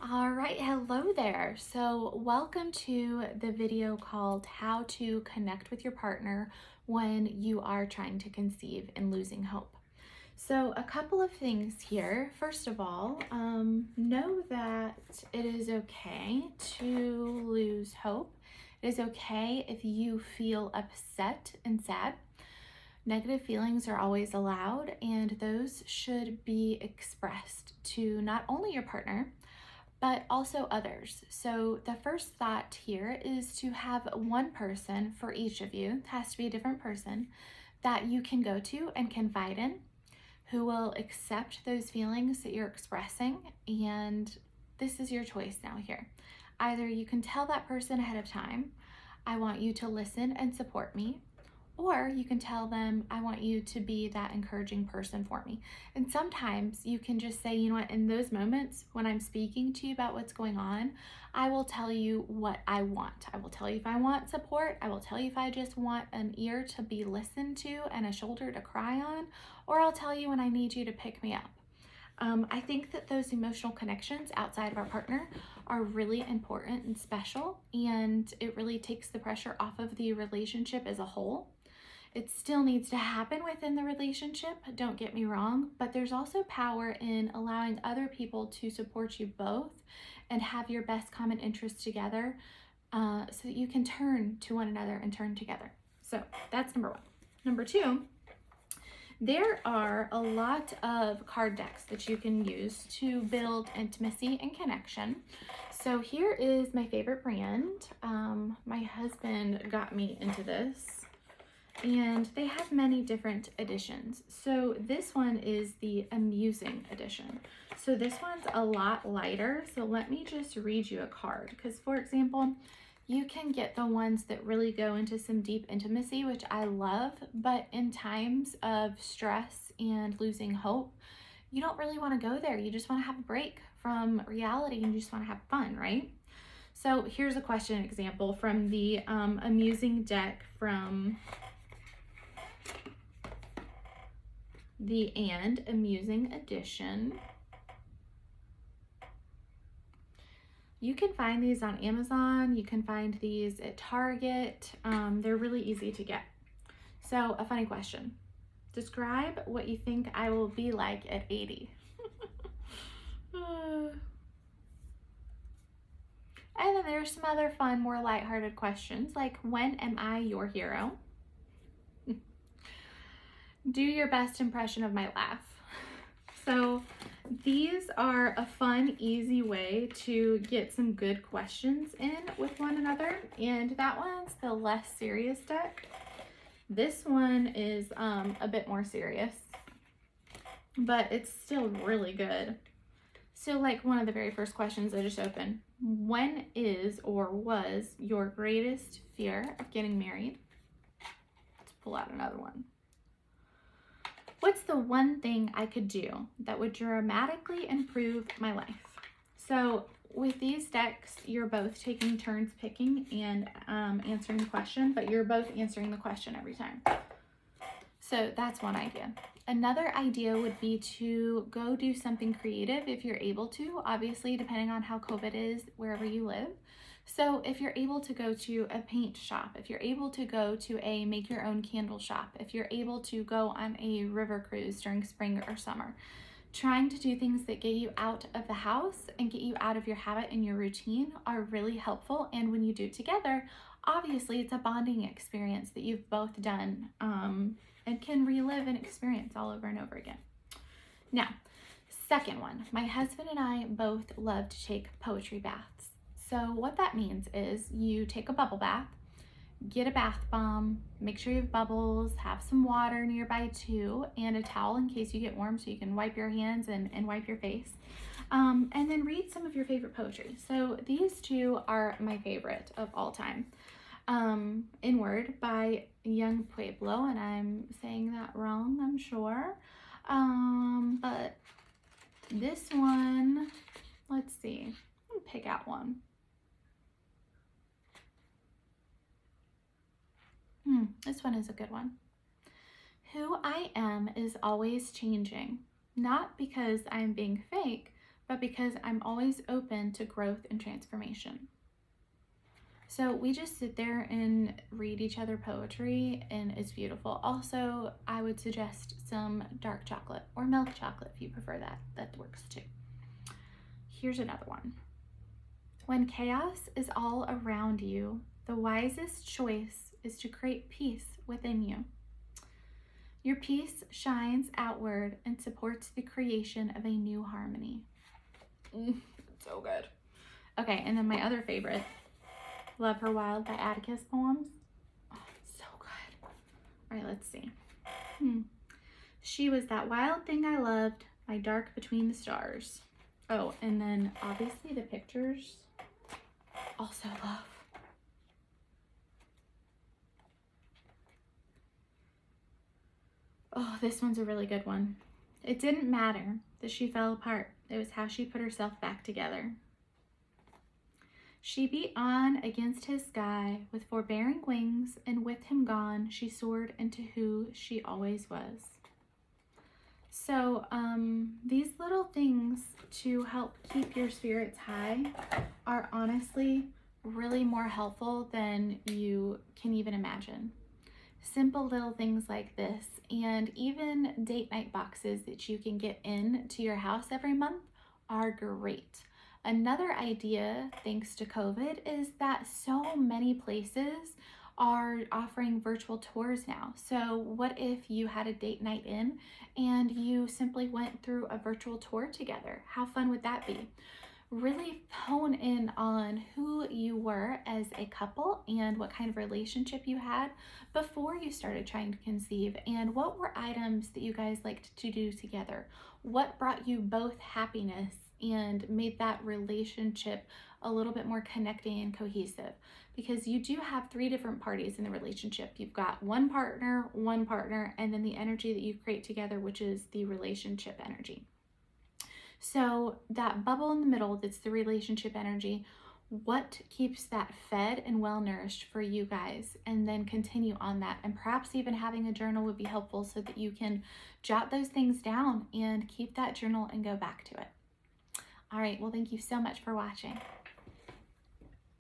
All right, hello there. So welcome to the video called How to Connect with Your Partner When You Are Trying to Conceive and Losing Hope. So a couple of things here. First of all, know that it is okay to lose hope. It is okay if you feel upset and sad. Negative feelings are always allowed, and those should be expressed to not only your partner, but also others. So the first thought here is to have one person for each of you, it has to be a different person, that you can go to and confide in, who will accept those feelings that you're expressing. And this is your choice now here. Either you can tell that person ahead of time, I want you to listen and support me, or you can tell them, I want you to be that encouraging person for me. And sometimes you can just say, you know what, in those moments when I'm speaking to you about what's going on, I will tell you what I want. I will tell you if I want support. I will tell you if I just want an ear to be listened to and a shoulder to cry on, or I'll tell you when I need you to pick me up. I think that those emotional connections outside of our partner are really important and special, and it really takes the pressure off of the relationship as a whole. It still needs to happen within the relationship, don't get me wrong, but there's also power in allowing other people to support you both and have your best common interests together so that you can turn to one another and turn together. So that's number one. Number two, there are a lot of card decks that you can use to build intimacy and connection. So here is my favorite brand. My husband got me into this, and they have many different editions. So this one is the amusing edition. So this one's a lot lighter. So let me just read you a card, because for example, you can get the ones that really go into some deep intimacy, which I love, but in times of stress and losing hope, you don't really want to go there. You just want to have a break from reality and you just want to have fun, right? So here's a question example from the amusing deck from the And Amusing Edition. You can find these on Amazon. You can find these at Target. They're really easy to get. So a funny question. Describe what you think I will be like at 80. And then there's some other fun, more lighthearted questions like, when am I your hero? Do your best impression of my laugh. So these are a fun, easy way to get some good questions in with one another. And that one's the less serious deck. This one is a bit more serious, but it's still really good. So like one of the very first questions I just opened, when is or was your greatest fear of getting married? Let's pull out another one. What's the one thing I could do that would dramatically improve my life? So with these decks, you're both taking turns picking and answering the question, but you're both answering the question every time. So that's one idea. Another idea would be to go do something creative if you're able to, obviously depending on how COVID is wherever you live. So if you're able to go to a paint shop, if you're able to go to a make your own candle shop, if you're able to go on a river cruise during spring or summer, trying to do things that get you out of the house and get you out of your habit and your routine are really helpful. And when you do it together, obviously it's a bonding experience that you've both done and can relive and experience all over and over again. Now, second one, my husband and I both love to take poetry baths. So what that means is you take a bubble bath, get a bath bomb, make sure you have bubbles, have some water nearby too, and a towel in case you get warm so you can wipe your hands and wipe your face. And then read some of your favorite poetry. So these two are my favorite of all time. Inward by Young Pueblo, and I'm saying that wrong, I'm sure. But this one, let's see, let me pick out one. This one is a good one. Who I am is always changing, not because I'm being fake, but because I'm always open to growth and transformation. So we just sit there and read each other poetry, and it's beautiful. Also, I would suggest some dark chocolate or milk chocolate if you prefer that. That works too. Here's another one. When chaos is all around you, the wisest choice is to create peace within you. Your peace shines outward and supports the creation of a new harmony. So good. Okay, and then my other favorite, Love Her Wild by Atticus poems. Oh, so good. All right, let's see. She was that wild thing I loved, my dark between the stars. Oh, and then obviously the pictures, also love. Oh, this one's a really good one. It didn't matter that she fell apart. It was how she put herself back together. She beat on against his sky with forbearing wings, and with him gone, she soared into who she always was. So these little things to help keep your spirits high are honestly really more helpful than you can even imagine. Simple little things like this, and even date night boxes that you can get into your house every month are great. Another idea, thanks to COVID, is that so many places are offering virtual tours now. So what if you had a date night in and you simply went through a virtual tour together? How fun would that be? Really hone in on who you were as a couple and what kind of relationship you had before you started trying to conceive, and what were items that you guys liked to do together. What brought you both happiness and made that relationship a little bit more connecting and cohesive, because you do have 3 different parties in the relationship. You've got one partner, and then the energy that you create together, which is the relationship energy. So that bubble in the middle, that's the relationship energy, what keeps that fed and well nourished for you guys, and then continue on that. And perhaps even having a journal would be helpful so that you can jot those things down and keep that journal and go back to it. All right, well, thank you so much for watching.